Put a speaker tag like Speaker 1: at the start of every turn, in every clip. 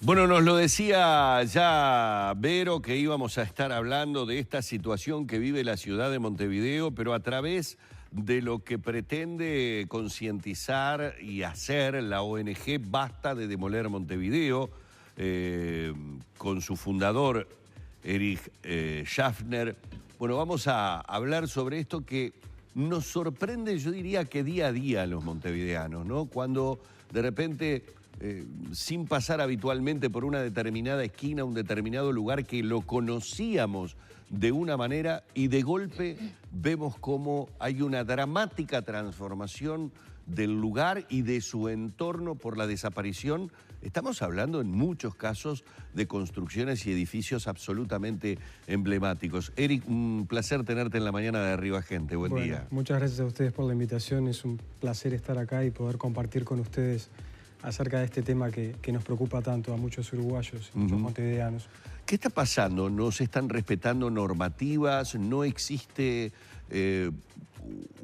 Speaker 1: Bueno, nos lo decía ya Vero que íbamos a estar hablando de esta situación que vive la ciudad de Montevideo, pero a través de lo que pretende concientizar y hacer la ONG Basta de Demoler Montevideo, con su fundador, Erich Schaffner. Bueno, vamos a hablar sobre esto que nos sorprende, yo diría que día a día a los montevideanos, ¿no? Cuando de repente, sin pasar habitualmente por una determinada esquina, un determinado lugar que lo conocíamos de una manera y de golpe vemos cómo hay una dramática transformación del lugar y de su entorno por la desaparición. Estamos hablando en muchos casos de construcciones y edificios absolutamente emblemáticos. Eric, un placer tenerte en la mañana de Arriba Gente. Buen día.
Speaker 2: Muchas gracias a ustedes por la invitación. Es un placer estar acá y poder compartir con ustedes acerca de este tema que nos preocupa tanto a muchos uruguayos y muchos montevideanos.
Speaker 1: ¿Qué está pasando? ¿No se están respetando normativas? ¿No existe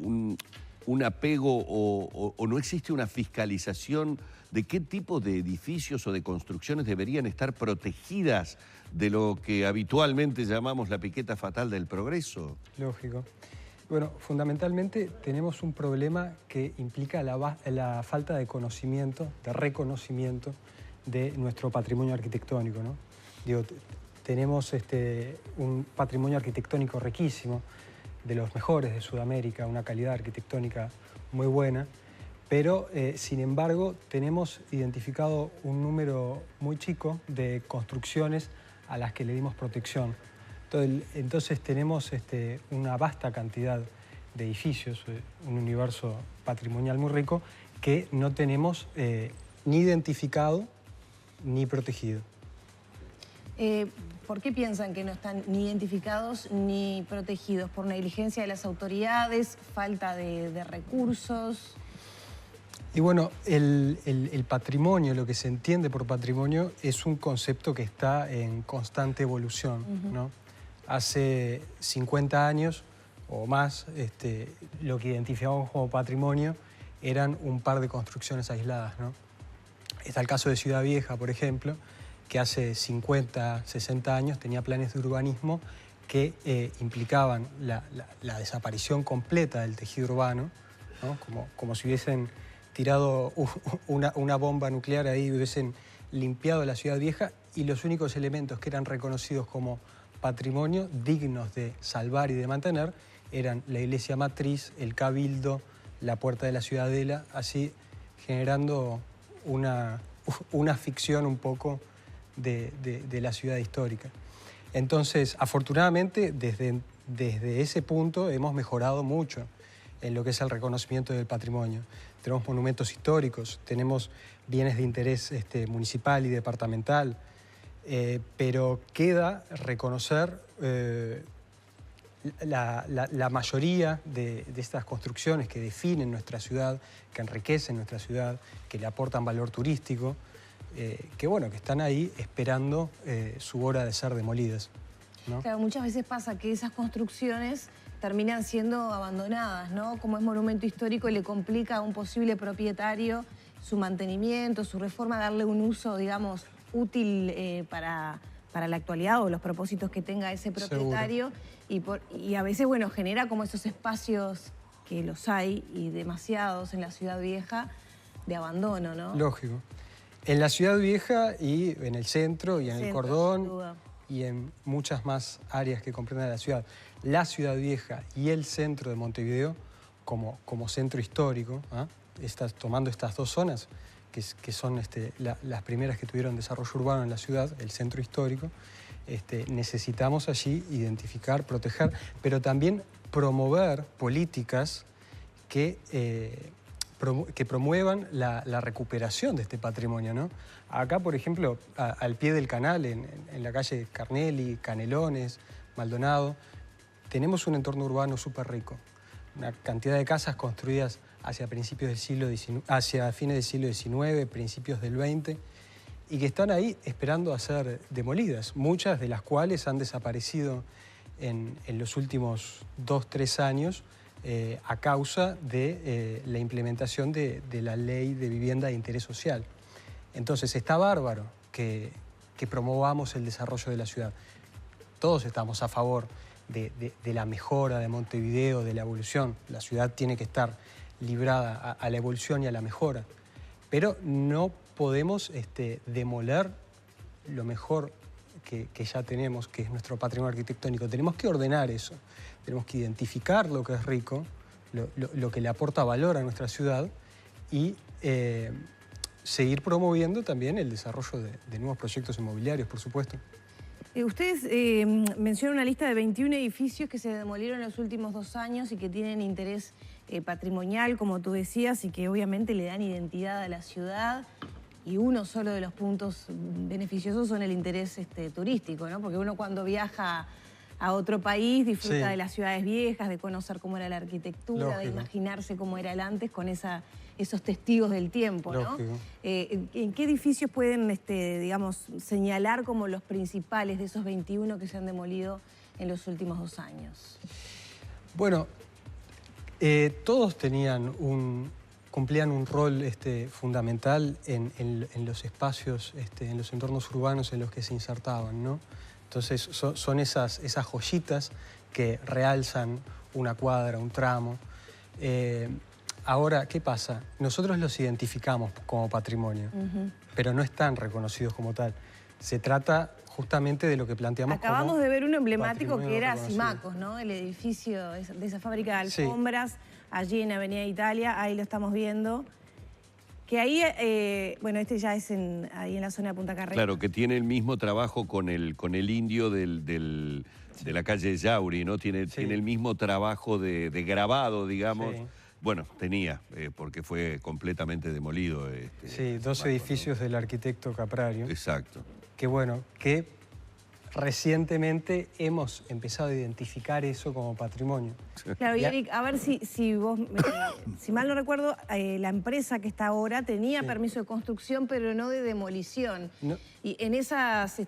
Speaker 1: un apego o no existe una fiscalización de qué tipo de edificios o de construcciones deberían estar protegidas de lo que habitualmente llamamos la piqueta fatal del progreso?
Speaker 2: Lógico. Bueno, fundamentalmente tenemos un problema que implica la falta de conocimiento, de reconocimiento de nuestro patrimonio arquitectónico, ¿no? Digo, tenemos un patrimonio arquitectónico riquísimo, de los mejores de Sudamérica, una calidad arquitectónica muy buena, pero sin embargo tenemos identificado un número muy chico de construcciones a las que le dimos protección. Entonces tenemos una vasta cantidad de edificios, un universo patrimonial muy rico que no tenemos ni identificado ni protegido.
Speaker 3: ¿Por qué piensan que no están ni identificados ni protegidos? ¿Por negligencia de las autoridades, falta de recursos?
Speaker 2: Y bueno, el patrimonio, lo que se entiende por patrimonio, es un concepto que está en constante evolución, ¿no? Hace 50 años o más, lo que identificamos como patrimonio eran un par de construcciones aisladas, ¿no? Está el caso de Ciudad Vieja, por ejemplo, que hace 50, 60 años tenía planes de urbanismo que implicaban la desaparición completa del tejido urbano, ¿no? Como si hubiesen tirado una bomba nuclear ahí, hubiesen limpiado la Ciudad Vieja y los únicos elementos que eran reconocidos como patrimonio dignos de salvar y de mantener eran la iglesia matriz, el cabildo, la puerta de la ciudadela, así generando una ficción un poco de la ciudad histórica. Entonces, afortunadamente, desde ese punto hemos mejorado mucho en lo que es el reconocimiento del patrimonio. Tenemos monumentos históricos, tenemos bienes de interés municipal y departamental, pero queda reconocer la mayoría de estas construcciones que definen nuestra ciudad, que enriquecen nuestra ciudad, que le aportan valor turístico, que están ahí esperando su hora de ser demolidas, ¿no?
Speaker 3: Claro, muchas veces pasa que esas construcciones terminan siendo abandonadas, ¿no? Como es monumento histórico, le complica a un posible propietario su mantenimiento, su reforma, darle un uso, digamos, útil para la actualidad o los propósitos que tenga ese propietario. Y a veces, bueno, genera como esos espacios que los hay y demasiados en la Ciudad Vieja de abandono, ¿no?
Speaker 2: Lógico. En la Ciudad Vieja y en el centro y en el Cordón y en muchas más áreas que comprenden la ciudad. La Ciudad Vieja y el centro de Montevideo como centro histórico, tomando estas dos zonas, que son las primeras que tuvieron desarrollo urbano en la ciudad, el centro histórico, necesitamos allí identificar, proteger, pero también promover políticas que promuevan la recuperación de este patrimonio, ¿no? Acá, por ejemplo, al pie del canal, en la calle Carnelli, Canelones, Maldonado, tenemos un entorno urbano súper rico. Una cantidad de casas construidas hacia fines del siglo XIX, principios del XX, y que están ahí esperando a ser demolidas, muchas de las cuales han desaparecido en los últimos 2, 3 años a causa de la implementación de la ley de vivienda de interés social. Entonces está bárbaro que promovamos el desarrollo de la ciudad. Todos estamos a favor de la mejora de Montevideo, de la evolución. La ciudad tiene que estar librada a la evolución y a la mejora. Pero no podemos demoler lo mejor que ya tenemos, que es nuestro patrimonio arquitectónico. Tenemos que ordenar eso. Tenemos que identificar lo que es rico, lo que le aporta valor a nuestra ciudad y seguir promoviendo también el desarrollo de nuevos proyectos inmobiliarios, por supuesto.
Speaker 3: Ustedes mencionan una lista de 21 edificios que se demolieron en los últimos 2 años y que tienen interés patrimonial, como tú decías, y que obviamente le dan identidad a la ciudad. Y uno solo de los puntos beneficiosos son el interés turístico, ¿no? Porque uno cuando viaja a otro país disfruta de las ciudades viejas, de conocer cómo era la arquitectura,
Speaker 2: Lógico.
Speaker 3: de imaginarse cómo era el antes con esos testigos del tiempo, ¿no?
Speaker 2: Lógico.
Speaker 3: ¿En qué edificios pueden, digamos, señalar como los principales de esos 21 que se han demolido en los últimos 2 años?
Speaker 2: Bueno, todos cumplían un rol fundamental en los espacios, en los entornos urbanos en los que se insertaban, ¿no? Entonces son esas joyitas que realzan una cuadra, un tramo. Ahora, ¿qué pasa? Nosotros los identificamos como patrimonio, pero no están reconocidos como tal. Se trata justamente de lo que planteamos.
Speaker 3: Acabamos de ver uno emblemático
Speaker 2: patrimonio
Speaker 3: que era
Speaker 2: reconocido.
Speaker 3: Asimacos, ¿no? El edificio de esa fábrica de alfombras, allí en Avenida Italia, ahí lo estamos viendo. Que ahí, bueno, ya es ahí en la zona de Punta Carretas.
Speaker 1: Claro, que tiene el mismo trabajo con el indio de la calle Yauri, ¿no? Tiene el mismo trabajo de grabado, digamos.
Speaker 2: Sí.
Speaker 1: Bueno, tenía, porque fue completamente demolido.
Speaker 2: Sí, 2 edificios del arquitecto Caprario.
Speaker 1: Exacto.
Speaker 2: Que bueno, que recientemente hemos empezado a identificar eso como patrimonio.
Speaker 3: Claro, y Eric, a ver si vos, si mal no recuerdo, la empresa que está ahora tenía permiso de construcción, pero no de demolición.
Speaker 2: No.
Speaker 3: Y en esas,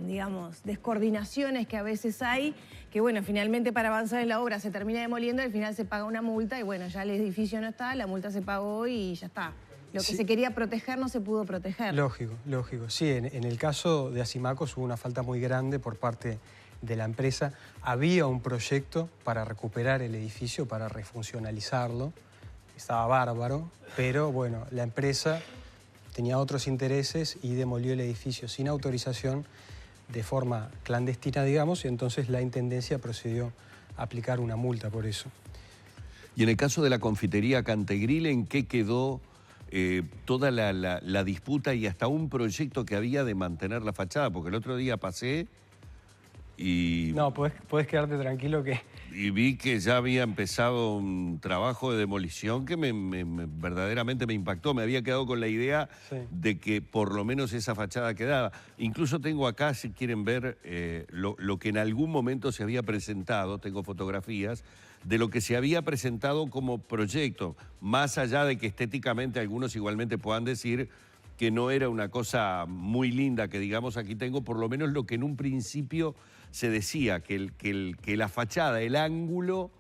Speaker 3: digamos, descoordinaciones que a veces hay, que bueno, finalmente para avanzar en la obra se termina demoliendo, al final se paga una multa y bueno, ya el edificio no está, la multa se pagó y ya está. Lo que se quería proteger no se pudo proteger.
Speaker 2: Lógico, lógico. Sí, en el caso de Asimacos hubo una falta muy grande por parte de la empresa. Había un proyecto para recuperar el edificio, para refuncionalizarlo. Estaba bárbaro, pero bueno, la empresa tenía otros intereses y demolió el edificio sin autorización, de forma clandestina, digamos, y entonces la Intendencia procedió a aplicar una multa por eso.
Speaker 1: Y en el caso de la confitería Cantegril, ¿en qué quedó toda la disputa y hasta un proyecto que había de mantener la fachada? Porque el otro día pasé y...
Speaker 2: No, podés quedarte tranquilo que...
Speaker 1: Y vi que ya había empezado un trabajo de demolición que verdaderamente me impactó. Me había quedado con la idea de que por lo menos esa fachada quedaba. Incluso tengo acá, si quieren ver, lo que en algún momento se había presentado, tengo fotografías, de lo que se había presentado como proyecto, más allá de que estéticamente algunos igualmente puedan decir que no era una cosa muy linda, que digamos aquí tengo por lo menos lo que en un principio se decía, que la fachada, el ángulo,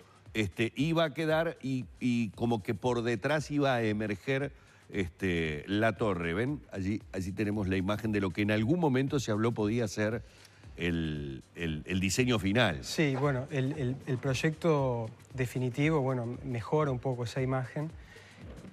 Speaker 1: iba a quedar y como que por detrás iba a emerger la torre. ¿Ven? Allí tenemos la imagen de lo que en algún momento se habló podía ser el diseño final.
Speaker 2: Sí, bueno, el proyecto definitivo, bueno, mejora un poco esa imagen.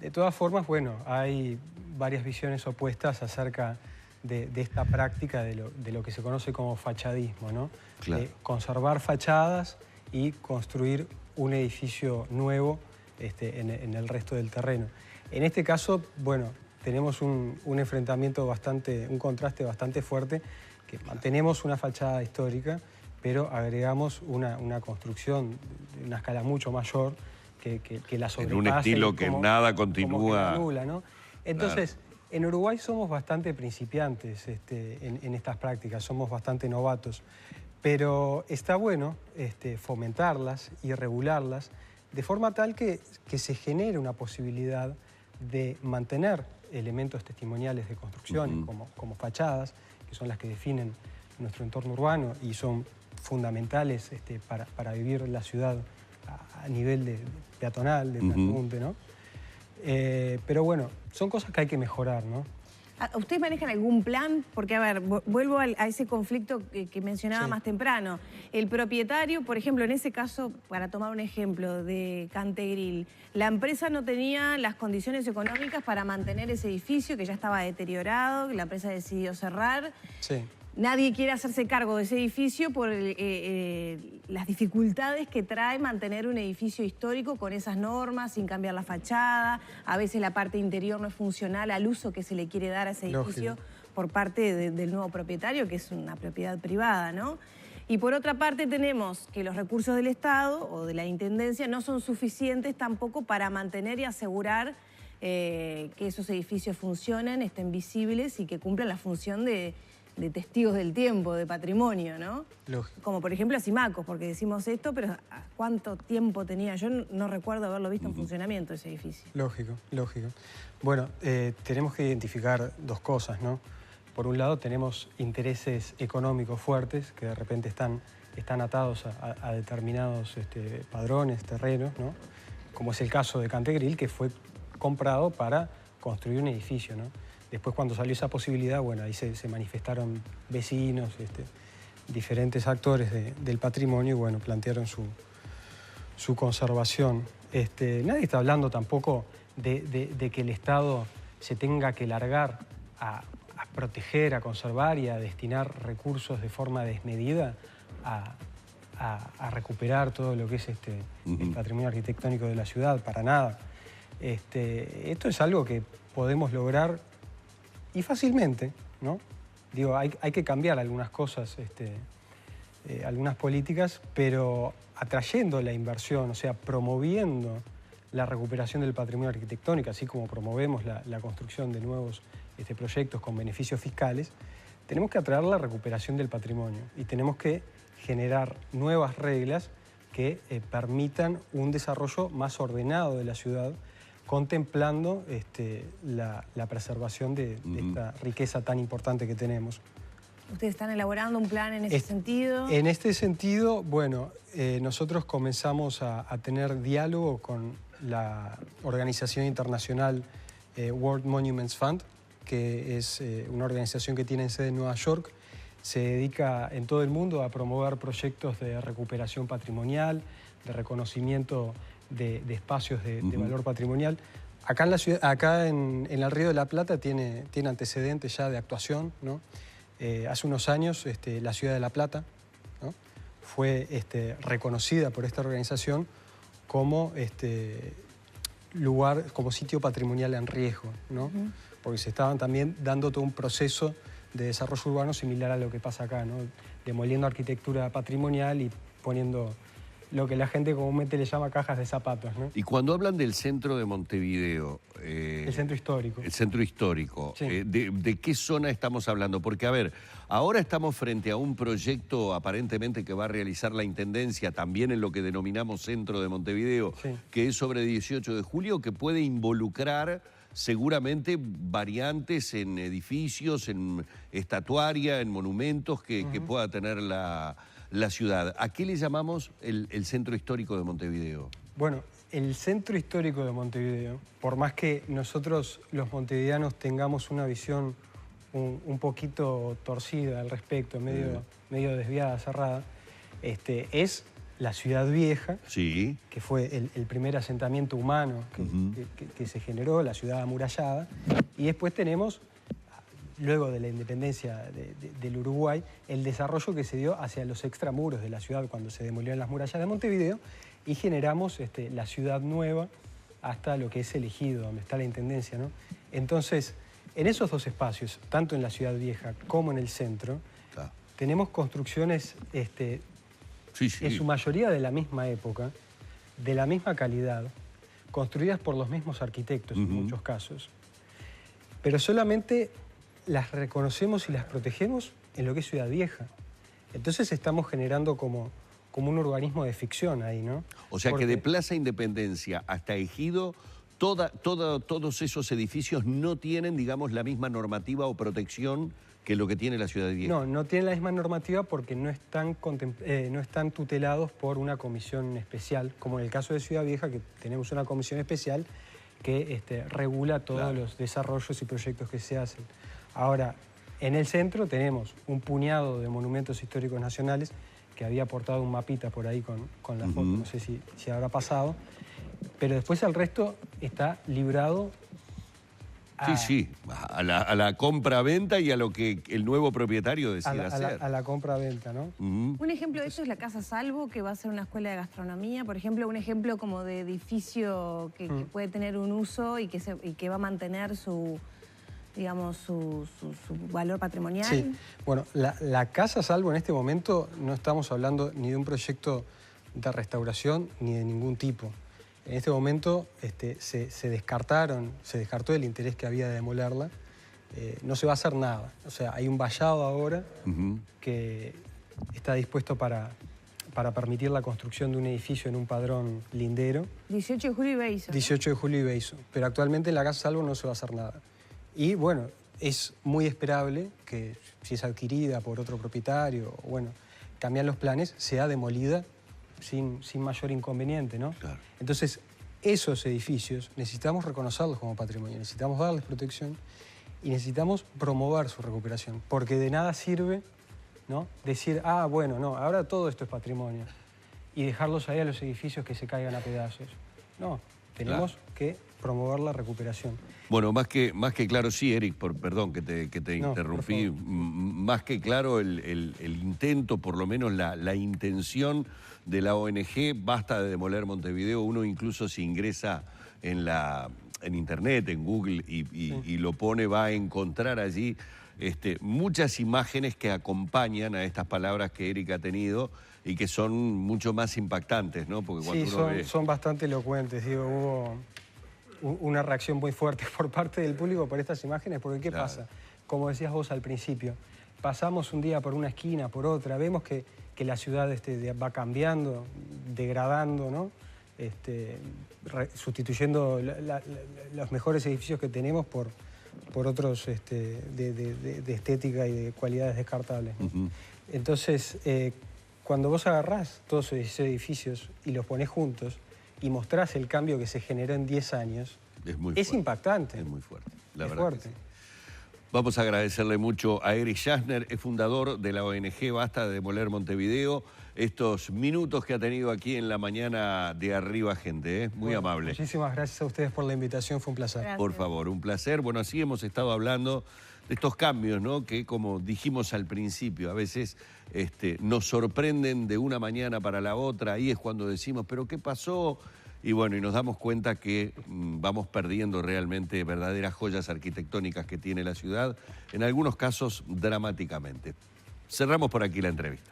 Speaker 2: De todas formas, bueno, hay varias visiones opuestas acerca de esta práctica de lo que se conoce como fachadismo, ¿no?
Speaker 1: Claro.
Speaker 2: Conservar fachadas y construir un edificio nuevo en el resto del terreno. En este caso, bueno, tenemos un enfrentamiento un contraste bastante fuerte, que mantenemos una fachada histórica, pero agregamos una construcción de una escala mucho mayor que la sobrepasa.
Speaker 1: En un estilo que nada continúa.
Speaker 2: Como que la anula, ¿no? Entonces, en Uruguay somos bastante principiantes en estas prácticas, somos bastante novatos, pero está bueno fomentarlas y regularlas de forma tal que se genere una posibilidad de mantener elementos testimoniales de construcción, como fachadas, que son las que definen nuestro entorno urbano y son fundamentales para vivir la ciudad a nivel peatonal, de transeúnte, ¿no? Pero bueno, son cosas que hay que mejorar, ¿no?
Speaker 3: ¿Ustedes manejan algún plan? Porque, a ver, vuelvo a ese conflicto que mencionaba
Speaker 2: Sí.
Speaker 3: más temprano. El propietario, por ejemplo, en ese caso, para tomar un ejemplo de Cantegril, la empresa no tenía las condiciones económicas para mantener ese edificio que ya estaba deteriorado, que la empresa decidió cerrar.
Speaker 2: Sí.
Speaker 3: Nadie quiere hacerse cargo de ese edificio por las dificultades que trae mantener un edificio histórico con esas normas, sin cambiar la fachada. A veces la parte interior no es funcional al uso que se le quiere dar a ese edificio por parte del nuevo propietario, que es una propiedad privada, ¿no? Y por otra parte tenemos que los recursos del Estado o de la Intendencia no son suficientes tampoco para mantener y asegurar que esos edificios funcionen, estén visibles y que cumplan la función de testigos del tiempo, de patrimonio, ¿no?
Speaker 2: Lógico.
Speaker 3: Como por ejemplo a Symacos, porque decimos esto, pero ¿cuánto tiempo tenía? Yo no recuerdo haberlo visto en funcionamiento ese edificio.
Speaker 2: Lógico, lógico. Bueno, tenemos que identificar dos cosas, ¿no? Por un lado tenemos intereses económicos fuertes que de repente están atados a determinados padrones, terrenos, ¿no? Como es el caso de Cantegril, que fue comprado para construir un edificio, ¿no? Después, cuando salió esa posibilidad, bueno, ahí se manifestaron vecinos, diferentes actores del patrimonio y, bueno, plantearon su conservación. Nadie está hablando tampoco de que el Estado se tenga que largar a proteger, a conservar y a destinar recursos de forma desmedida a recuperar todo lo que es el patrimonio arquitectónico de la ciudad, para nada. Esto es algo que podemos lograr y fácilmente, ¿no? Digo, hay que cambiar algunas cosas, algunas políticas, pero atrayendo la inversión, o sea, promoviendo la recuperación del patrimonio arquitectónico, así como promovemos la construcción de nuevos proyectos con beneficios fiscales, tenemos que atraer la recuperación del patrimonio y tenemos que generar nuevas reglas que permitan un desarrollo más ordenado de la ciudad, contemplando la preservación de esta riqueza tan importante que tenemos.
Speaker 3: ¿Ustedes están elaborando un plan en ese sentido?
Speaker 2: En este sentido, bueno, nosotros comenzamos a tener diálogo con la organización internacional World Monuments Fund, que es una organización que tiene sede en Nueva York. Se dedica en todo el mundo a promover proyectos de recuperación patrimonial, de reconocimiento de espacios de valor patrimonial. Acá en la ciudad, en el Río de la Plata tiene antecedentes ya de actuación, ¿no? Hace unos años la ciudad de La Plata, ¿no?, fue reconocida por esta organización como lugar, como sitio patrimonial en riesgo, ¿no? Porque se estaban también dando todo un proceso de desarrollo urbano similar a lo que pasa acá, ¿no? Demoliendo arquitectura patrimonial y poniendo lo que la gente comúnmente le llama cajas de zapatos, ¿no?
Speaker 1: Y cuando hablan del centro de Montevideo...
Speaker 2: el centro histórico.
Speaker 1: El centro histórico.
Speaker 2: Sí.
Speaker 1: ¿De qué zona estamos hablando? Porque, a ver, ahora estamos frente a un proyecto aparentemente que va a realizar la Intendencia también en lo que denominamos centro de Montevideo,
Speaker 2: Sí.
Speaker 1: que es sobre 18 de julio, que puede involucrar seguramente variantes en edificios, en estatuaria, en monumentos que pueda tener la ciudad. ¿A qué le llamamos el centro histórico de Montevideo?
Speaker 2: Bueno, el centro histórico de Montevideo, por más que nosotros los montevideanos tengamos una visión un poquito torcida al respecto, medio desviada, cerrada, es la ciudad vieja,
Speaker 1: Sí.
Speaker 2: que fue el primer asentamiento humano que se generó, la ciudad amurallada, y después tenemos, luego de la independencia del Uruguay, el desarrollo que se dio hacia los extramuros de la ciudad cuando se demolieron las murallas de Montevideo y generamos la ciudad nueva hasta lo que es el Ejido, donde está la Intendencia, ¿no? Entonces, en esos dos espacios, tanto en la ciudad vieja como en el centro, tenemos construcciones en su mayoría de la misma época, de la misma calidad, construidas por los mismos arquitectos en muchos casos, pero solamente las reconocemos y las protegemos en lo que es Ciudad Vieja. Entonces estamos generando como un organismo de ficción ahí, ¿no?
Speaker 1: O sea que de Plaza Independencia hasta Ejido, todos esos edificios no tienen, digamos, la misma normativa o protección que lo que tiene la Ciudad Vieja.
Speaker 2: No tienen la misma normativa porque no están tutelados por una comisión especial, como en el caso de Ciudad Vieja, que tenemos una comisión especial que regula todos los desarrollos y proyectos que se hacen. Ahora, en el centro tenemos un puñado de monumentos históricos nacionales que había aportado un mapita por ahí con la foto, no sé si habrá pasado, pero después el resto está librado
Speaker 1: a la compra-venta y a lo que el nuevo propietario decida hacer.
Speaker 2: A la compra-venta, ¿no?
Speaker 3: Un ejemplo de eso es la Casa Salvo, que va a ser una escuela de gastronomía. Por ejemplo, un ejemplo como de edificio que puede tener un uso y que va a mantener su valor patrimonial.
Speaker 2: Sí, bueno, la Casa Salvo en este momento no estamos hablando ni de un proyecto de restauración ni de ningún tipo. En este momento se descartó el interés que había de demolerla. No se va a hacer nada. O sea, hay un vallado ahora que está dispuesto para permitir la construcción de un edificio en un padrón lindero.
Speaker 3: 18 de julio y Beizo.
Speaker 2: 18 de julio y Beizo. Pero actualmente en la Casa Salvo no se va a hacer nada. Y bueno, es muy esperable que si es adquirida por otro propietario, bueno, cambian los planes, sea demolida sin mayor inconveniente, ¿no? Claro. Entonces, esos edificios necesitamos reconocerlos como patrimonio, necesitamos darles protección y necesitamos promover su recuperación, porque de nada sirve, ¿no?, decir, bueno, no, ahora todo esto es patrimonio y dejarlos ahí a los edificios que se caigan a pedazos. No, tenemos que promover la recuperación.
Speaker 1: Bueno, más que claro, sí, Eric, perdón que te interrumpí, más que claro el intento, por lo menos la intención de la ONG, Basta de Demoler Montevideo. Uno incluso si ingresa en internet, en Google, y lo pone, va a encontrar allí muchas imágenes que acompañan a estas palabras que Eric ha tenido y que son mucho más impactantes, ¿no? Porque cuando uno ve...
Speaker 2: son bastante elocuentes, digo, hubo una reacción muy fuerte por parte del público por estas imágenes, porque ¿qué pasa? Como decías vos al principio, pasamos un día por una esquina, por otra, vemos que la ciudad va cambiando, degradando, ¿no? Sustituyendo los mejores edificios que tenemos por otros de estética y de cualidades descartables, ¿no? Entonces, cuando vos agarrás todos esos edificios y los ponés juntos y mostrás el cambio que se generó en 10 años, es impactante.
Speaker 1: Es muy fuerte, la verdad. Que sí. Vamos a agradecerle mucho a Eric Schassner, es fundador de la ONG Basta de Demoler Montevideo, estos minutos que ha tenido aquí en la mañana de Arriba Gente, muy amable.
Speaker 2: Muchísimas gracias a ustedes por la invitación, fue un placer.
Speaker 3: Gracias.
Speaker 1: Por favor, un placer. Bueno, así hemos estado hablando de estos cambios, ¿no?, que como dijimos al principio, a veces nos sorprenden de una mañana para la otra, ahí es cuando decimos, ¿pero qué pasó? Y bueno, y nos damos cuenta que vamos perdiendo realmente verdaderas joyas arquitectónicas que tiene la ciudad, en algunos casos dramáticamente. Cerramos por aquí la entrevista.